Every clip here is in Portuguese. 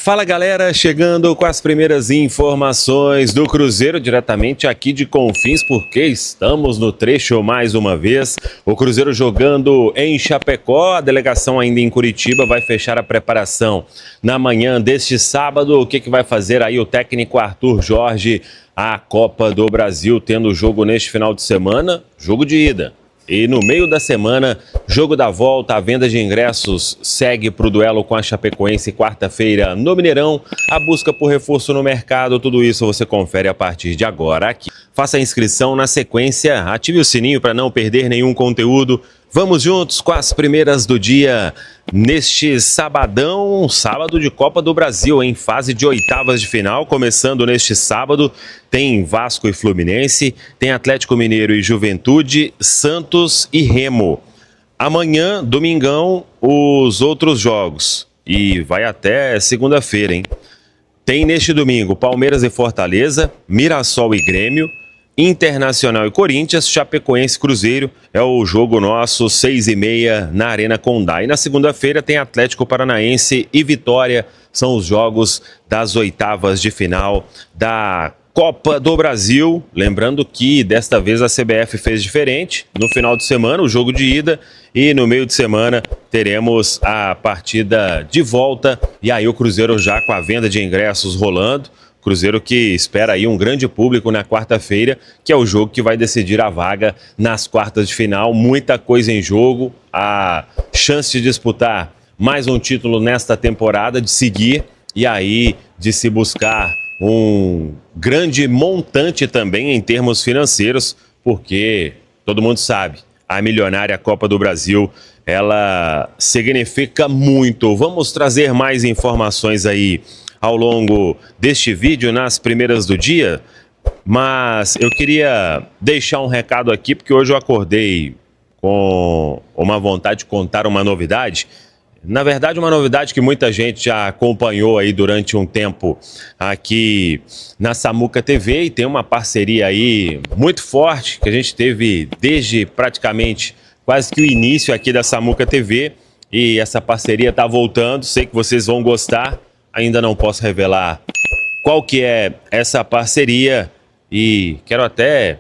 Fala galera, chegando com as primeiras informações do Cruzeiro diretamente aqui de Confins, porque estamos no trecho mais uma vez. O Cruzeiro jogando em Chapecó, a delegação ainda em Curitiba vai fechar a preparação na manhã deste sábado. O que vai fazer aí o técnico Arthur Jorge? A Copa do Brasil tendo jogo neste final de semana, jogo de ida. E no meio da semana, jogo da volta, a venda de ingressos segue para o duelo com a Chapecoense quarta-feira no Mineirão. A busca por reforço no mercado, tudo isso você confere a partir de agora aqui. Faça a inscrição na sequência, ative o sininho para não perder nenhum conteúdo. Vamos juntos com as primeiras do dia neste sabadão, sábado de Copa do Brasil, em fase de oitavas de final, começando neste sábado, tem Vasco e Fluminense, tem Atlético Mineiro e Juventude, Santos e Remo. Amanhã, domingão, os outros jogos e vai até segunda-feira, hein? Tem neste domingo Palmeiras e Fortaleza, Mirassol e Grêmio, Internacional e Corinthians, Chapecoense e Cruzeiro, é o jogo nosso, 6h30 na Arena Condá. E na segunda-feira tem Atlético Paranaense e Vitória, são os jogos das oitavas de final da Copa do Brasil. Lembrando que desta vez a CBF fez diferente, no final de semana o jogo de ida e no meio de semana teremos a partida de volta e aí o Cruzeiro já com a venda de ingressos rolando. Cruzeiro que espera aí um grande público na quarta-feira, que é o jogo que vai decidir a vaga nas quartas de final. Muita coisa em jogo, a chance de disputar mais um título nesta temporada, de seguir e aí de se buscar um grande montante também em termos financeiros, porque todo mundo sabe, a milionária Copa do Brasil, ela significa muito. Vamos trazer mais informações aí ao longo deste vídeo, nas primeiras do dia, mas eu queria deixar um recado aqui, porque hoje eu acordei com uma vontade de contar uma novidade. Na verdade, uma novidade que muita gente já acompanhou aí durante um tempo aqui na Samuca TV, e tem uma parceria aí muito forte que a gente teve desde praticamente quase que o início aqui da Samuca TV, e essa parceria está voltando, sei que vocês vão gostar. Ainda não posso revelar qual que é essa parceria e quero até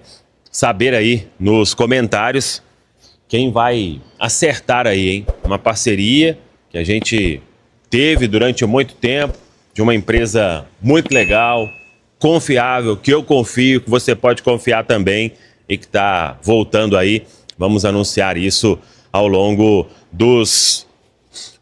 saber aí nos comentários quem vai acertar aí, hein? Uma parceria que a gente teve durante muito tempo, de uma empresa muito legal, confiável, que eu confio, que você pode confiar também e que está voltando aí. Vamos anunciar isso ao longo dos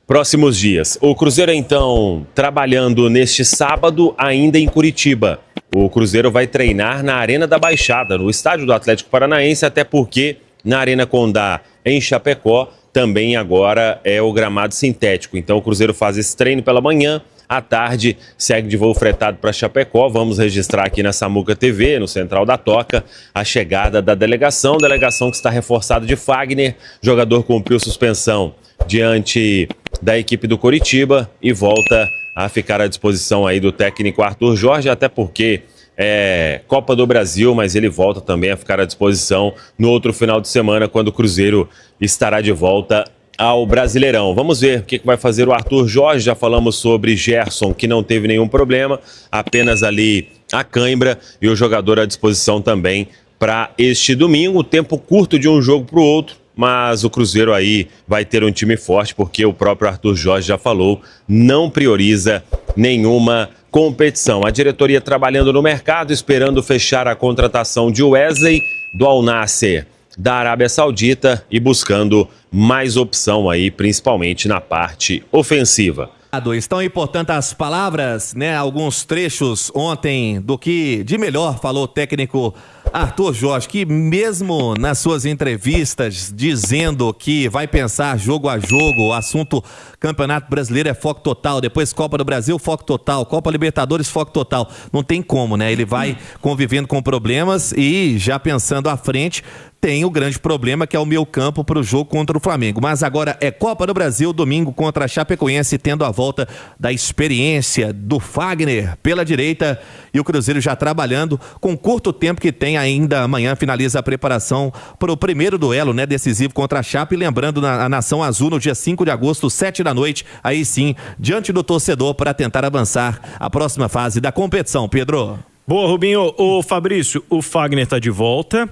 próximos dias. O Cruzeiro, então, trabalhando neste sábado, ainda em Curitiba. O Cruzeiro vai treinar na Arena da Baixada, no estádio do Atlético Paranaense, até porque na Arena Condá, em Chapecó, também agora é o gramado sintético. Então o Cruzeiro faz esse treino pela manhã, à tarde segue de voo fretado para Chapecó. Vamos registrar aqui na Samuca TV, no Central da Toca, a chegada da delegação que está reforçada de Fagner. Jogador cumpriu suspensão diante da equipe do Coritiba e volta a ficar à disposição aí do técnico Arthur Jorge, até porque é Copa do Brasil, mas ele volta também a ficar à disposição no outro final de semana, quando o Cruzeiro estará de volta ao Brasileirão. Vamos ver o que vai fazer o Arthur Jorge. Já falamos sobre Gerson, que não teve nenhum problema, apenas ali a cãibra, e o jogador à disposição também para este domingo. Tempo curto de um jogo para o outro, mas o Cruzeiro aí vai ter um time forte, porque o próprio Arthur Jorge já falou, não prioriza nenhuma competição. A diretoria trabalhando no mercado, esperando fechar a contratação de Wesley do Al Nassr da Arábia Saudita e buscando mais opção aí, principalmente na parte ofensiva. Estão importantes as palavras, né? Alguns trechos ontem do que de melhor falou o técnico Arthur Jorge, que mesmo nas suas entrevistas dizendo que vai pensar jogo a jogo, o assunto Campeonato Brasileiro é foco total, depois Copa do Brasil, foco total, Copa Libertadores, foco total. Não tem como, né? Ele vai convivendo com problemas e já pensando à frente, tem o grande problema que é o meio campo para o jogo contra o Flamengo. Mas agora é Copa do Brasil, domingo contra a Chapecoense, tendo a volta da experiência do Fagner pela direita e o Cruzeiro já trabalhando com curto tempo que tem ainda. Amanhã finaliza a preparação para o primeiro duelo, né, decisivo contra a Chape, lembrando a Nação Azul no dia 5 de agosto, 7 da noite, aí sim, diante do torcedor para tentar avançar a próxima fase da competição. Pedro. Boa, Rubinho. Ô Fabrício, o Fagner tá de volta.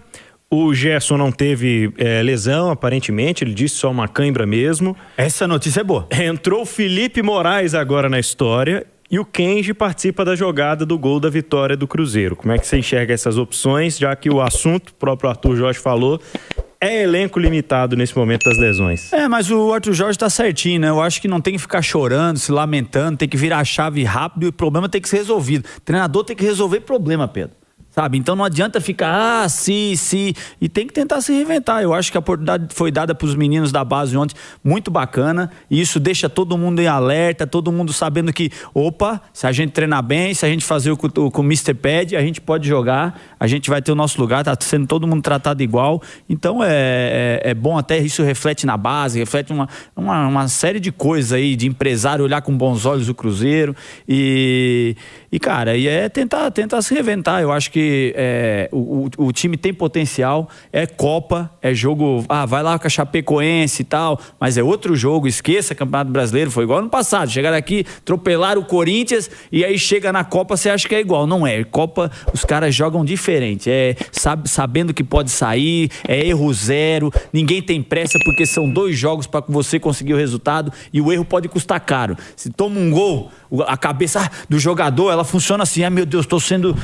O Gerson não teve lesão, aparentemente, ele disse só uma cãibra mesmo. Essa notícia é boa. Entrou o Felipe Moraes agora na história e o Kenji participa da jogada do gol da vitória do Cruzeiro. Como é que você enxerga essas opções, já que o assunto, o próprio Arthur Jorge falou, é elenco limitado nesse momento das lesões? Mas o Arthur Jorge tá certinho, né? Eu acho que não tem que ficar chorando, se lamentando, tem que virar a chave rápido e o problema tem que ser resolvido. O treinador tem que resolver problema, Pedro. Sabe? Então não adianta ficar se, e tem que tentar se reinventar. Eu acho que a oportunidade foi dada para os meninos da base ontem, muito bacana, e isso deixa todo mundo em alerta, todo mundo sabendo que, opa, se a gente treinar bem, se a gente fazer com o Mr. Pad, a gente pode jogar, a gente vai ter o nosso lugar, tá sendo todo mundo tratado igual. Então é bom, até isso reflete na base, reflete uma série de coisas aí, de empresário olhar com bons olhos o Cruzeiro e cara, tentar se reinventar. Eu acho que o time tem potencial, é Copa, é jogo, vai lá com a Chapecoense e tal, mas é outro jogo, esqueça Campeonato Brasileiro, foi igual ano passado, chegaram aqui, atropelaram o Corinthians e aí chega na Copa, você acha que é igual, não é, Copa os caras jogam diferente, sabendo que pode sair, é erro zero, ninguém tem pressa porque são 2 jogos para você conseguir o resultado e o erro pode custar caro, se toma um gol, a cabeça do jogador, ela funciona assim, meu Deus, tô sendo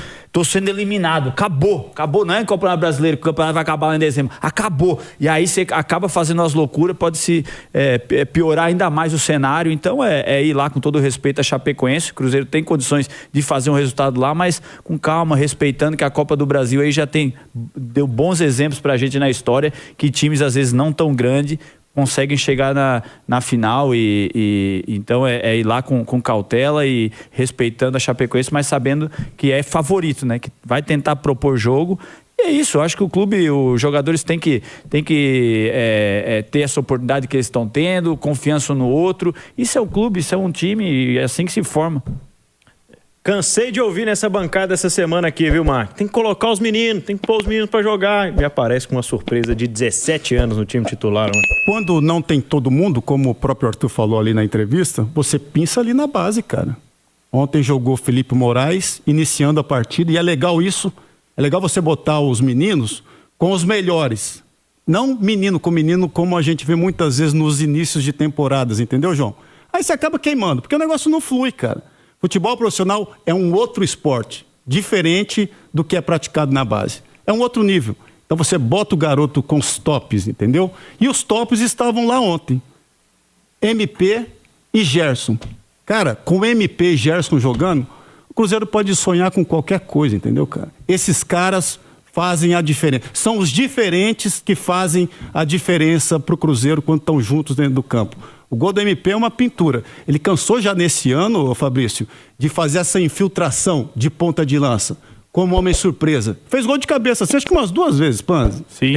eliminado, acabou, não é Campeonato Brasileiro, que o campeonato vai acabar lá em dezembro, acabou, e aí você acaba fazendo as loucuras, pode se piorar ainda mais o cenário. Então é ir lá com todo o respeito a Chapecoense, o Cruzeiro tem condições de fazer um resultado lá, mas com calma, respeitando que a Copa do Brasil aí já deu bons exemplos pra gente na história, que times às vezes não tão grandes conseguem chegar na final e então é ir lá com cautela e respeitando a Chapecoense, mas sabendo que é favorito, né? Que vai tentar propor jogo. E é isso, eu acho que o clube, os jogadores têm que ter essa oportunidade que eles estão tendo, confiança no outro. Isso é o clube, isso é um time e é assim que se forma. Cansei de ouvir nessa bancada essa semana aqui, viu, Mark? Tem que colocar os meninos, tem que pôr os meninos pra jogar. Me aparece com uma surpresa de 17 anos no time titular. Né? Quando não tem todo mundo, como o próprio Arthur falou ali na entrevista, você pinça ali na base, cara. Ontem jogou Felipe Moraes, iniciando a partida, e é legal isso. É legal você botar os meninos com os melhores. Não menino com menino, como a gente vê muitas vezes nos inícios de temporadas, entendeu, João? Aí você acaba queimando, porque o negócio não flui, cara. Futebol profissional é um outro esporte, diferente do que é praticado na base. É um outro nível. Então você bota o garoto com os tops, entendeu? E os tops estavam lá ontem. MP e Gerson. Cara, com MP e Gerson jogando, o Cruzeiro pode sonhar com qualquer coisa, entendeu, cara? Esses caras fazem a diferença. São os diferentes que fazem a diferença pro Cruzeiro quando estão juntos dentro do campo. O gol do MP é uma pintura. Ele cansou já nesse ano, Fabrício, de fazer essa infiltração de ponta de lança, como homem surpresa. Fez gol de cabeça, você acha que umas 2 vezes, Panzi? Sim.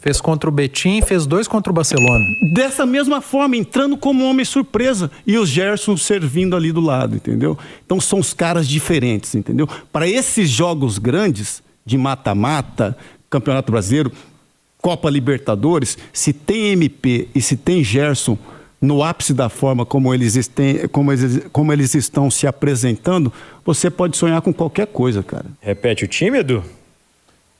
Fez contra o Betim, fez 2 contra o Barcelona. Dessa mesma forma, entrando como homem surpresa. E os Gerson servindo ali do lado, entendeu? Então são os caras diferentes, entendeu? Para esses jogos grandes, de mata-mata, Campeonato Brasileiro, Copa Libertadores, se tem MP e se tem Gerson no ápice da forma como eles estão se apresentando, você pode sonhar com qualquer coisa, cara. Repete o time, Edu?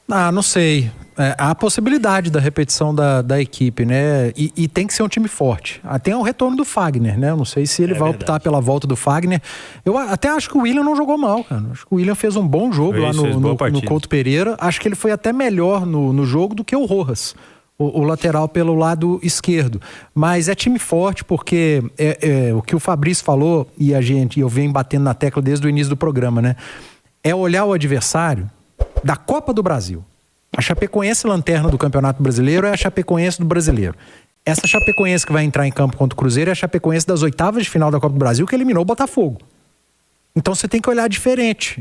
Não sei. Há a possibilidade da repetição da equipe, né? E tem que ser um time forte. Tem o retorno do Fagner, né? Eu não sei se ele vai optar pela volta do Fagner. Eu até acho que o William não jogou mal, cara. Acho que o William fez um bom jogo lá no Couto Pereira. Acho que ele foi até melhor no jogo do que o Rojas, o lateral pelo lado esquerdo. Mas é time forte porque o que o Fabrício falou, e eu venho batendo na tecla desde o início do programa, né? É olhar o adversário da Copa do Brasil. A Chapecoense lanterna do Campeonato Brasileiro é a Chapecoense do Brasileiro. Essa Chapecoense que vai entrar em campo contra o Cruzeiro é a Chapecoense das 8ª de final da Copa do Brasil, que eliminou o Botafogo. Então você tem que olhar diferente,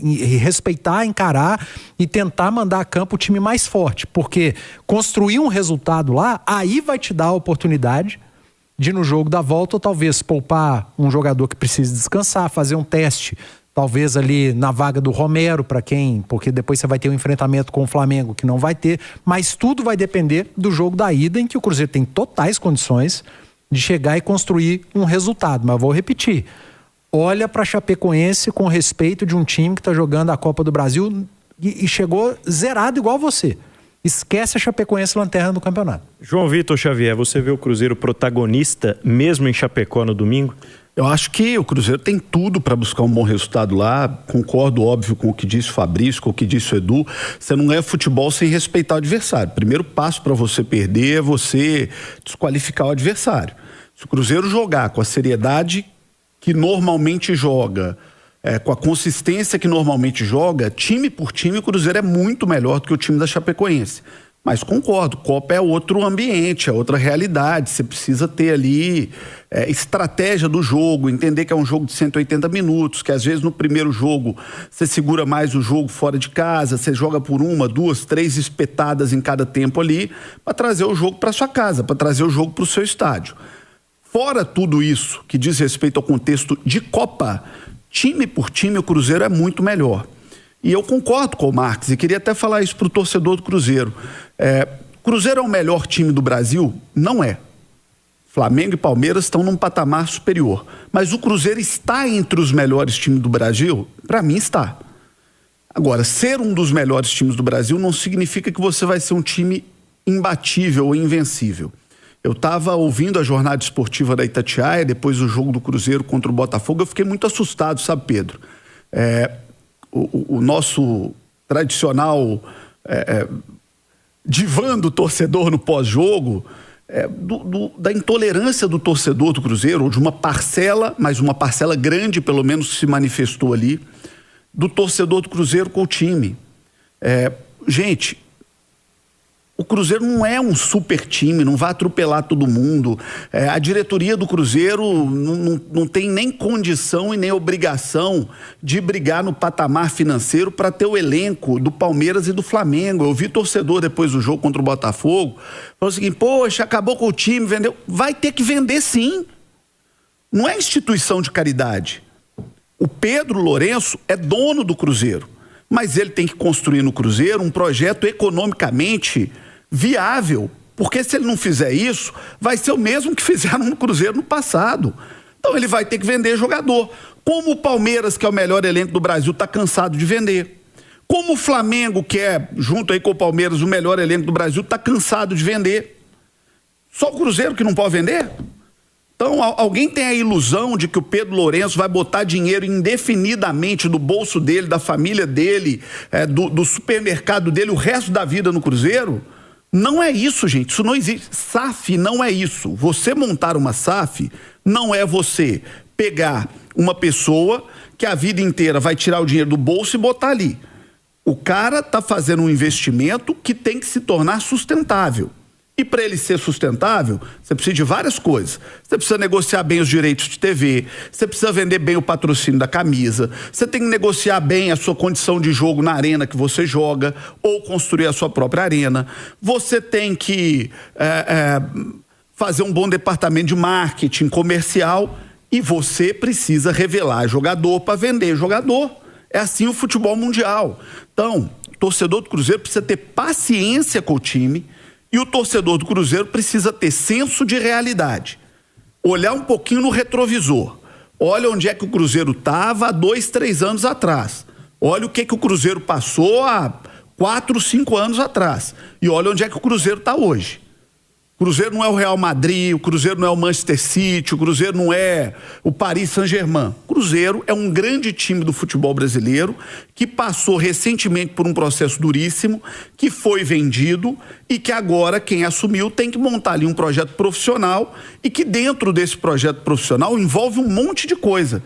e respeitar, encarar e tentar mandar a campo o time mais forte, porque construir um resultado lá, aí vai te dar a oportunidade de no jogo da volta ou talvez poupar um jogador que precisa descansar, fazer um teste, talvez ali na vaga do Romero, porque depois você vai ter um enfrentamento com o Flamengo que não vai ter, mas tudo vai depender do jogo da ida, em que o Cruzeiro tem totais condições de chegar e construir um resultado. Mas vou repetir, olha para a Chapecoense com respeito de um time que está jogando a Copa do Brasil e chegou zerado igual você. Esquece a Chapecoense lanterna do campeonato. João Vitor Xavier, você vê o Cruzeiro protagonista mesmo em Chapecó no domingo? Eu acho que o Cruzeiro tem tudo para buscar um bom resultado lá. Concordo, óbvio, com o que disse o Fabrício, com o que disse o Edu. Você não ganha futebol sem respeitar o adversário. Primeiro passo para você perder é você desqualificar o adversário. Se o Cruzeiro jogar com a seriedade que normalmente joga, com a consistência que normalmente joga, time por time, o Cruzeiro é muito melhor do que o time da Chapecoense. Mas concordo, Copa é outro ambiente, é outra realidade. Você precisa ter ali estratégia do jogo, entender que é um jogo de 180 minutos, que às vezes no primeiro jogo você segura mais o jogo fora de casa, você joga por 1, 2, 3 espetadas em cada tempo ali, para trazer o jogo para sua casa, para trazer o jogo para o seu estádio. Fora tudo isso que diz respeito ao contexto de Copa, time por time o Cruzeiro é muito melhor. E eu concordo com o Marques e queria até falar isso para o torcedor do Cruzeiro. Cruzeiro é o melhor time do Brasil? Não é. Flamengo e Palmeiras estão num patamar superior. Mas o Cruzeiro está entre os melhores times do Brasil? Para mim está. Agora, ser um dos melhores times do Brasil não significa que você vai ser um time imbatível ou invencível. Eu estava ouvindo a jornada esportiva da Itatiaia, depois do jogo do Cruzeiro contra o Botafogo, eu fiquei muito assustado, sabe, Pedro? O nosso tradicional divã do torcedor no pós-jogo, da intolerância do torcedor do Cruzeiro, ou de uma parcela, mas uma parcela grande pelo menos se manifestou ali, do torcedor do Cruzeiro com o time. Gente, o Cruzeiro não é um super time, não vai atropelar todo mundo. A diretoria do Cruzeiro não tem nem condição e nem obrigação de brigar no patamar financeiro para ter o elenco do Palmeiras e do Flamengo. Eu vi torcedor depois do jogo contra o Botafogo, falou o seguinte: poxa, acabou com o time, vendeu. Vai ter que vender sim. Não é instituição de caridade. O Pedro Lourenço é dono do Cruzeiro, mas ele tem que construir no Cruzeiro um projeto economicamente viável, porque se ele não fizer isso, vai ser o mesmo que fizeram no Cruzeiro no passado. Então ele vai ter que vender jogador. Como o Palmeiras, que é o melhor elenco do Brasil, está cansado de vender. Como o Flamengo, que é, junto aí com o Palmeiras, o melhor elenco do Brasil, está cansado de vender. Só o Cruzeiro que não pode vender? Então, alguém tem a ilusão de que o Pedro Lourenço vai botar dinheiro indefinidamente do bolso dele, da família dele, do supermercado dele, o resto da vida no Cruzeiro? Não é isso, gente. Isso não existe. SAF não é isso. Você montar uma SAF não é você pegar uma pessoa que a vida inteira vai tirar o dinheiro do bolso e botar ali. O cara está fazendo um investimento que tem que se tornar sustentável. E para ele ser sustentável, você precisa de várias coisas. Você precisa negociar bem os direitos de TV, você precisa vender bem o patrocínio da camisa, você tem que negociar bem a sua condição de jogo na arena que você joga, ou construir a sua própria arena. Você tem que fazer um bom departamento de marketing comercial e você precisa revelar jogador para vender jogador. É assim o futebol mundial. Então, o torcedor do Cruzeiro precisa ter paciência com o time. E o torcedor do Cruzeiro precisa ter senso de realidade. Olhar um pouquinho no retrovisor. Olha onde é que o Cruzeiro estava há 2, 3 anos atrás. Olha o que o Cruzeiro passou há 4, 5 anos atrás. E olha onde é que o Cruzeiro está hoje. O Cruzeiro não é o Real Madrid, o Cruzeiro não é o Manchester City, o Cruzeiro não é o Paris Saint-Germain. O Cruzeiro é um grande time do futebol brasileiro que passou recentemente por um processo duríssimo, que foi vendido e que agora quem assumiu tem que montar ali um projeto profissional e que dentro desse projeto profissional envolve um monte de coisa.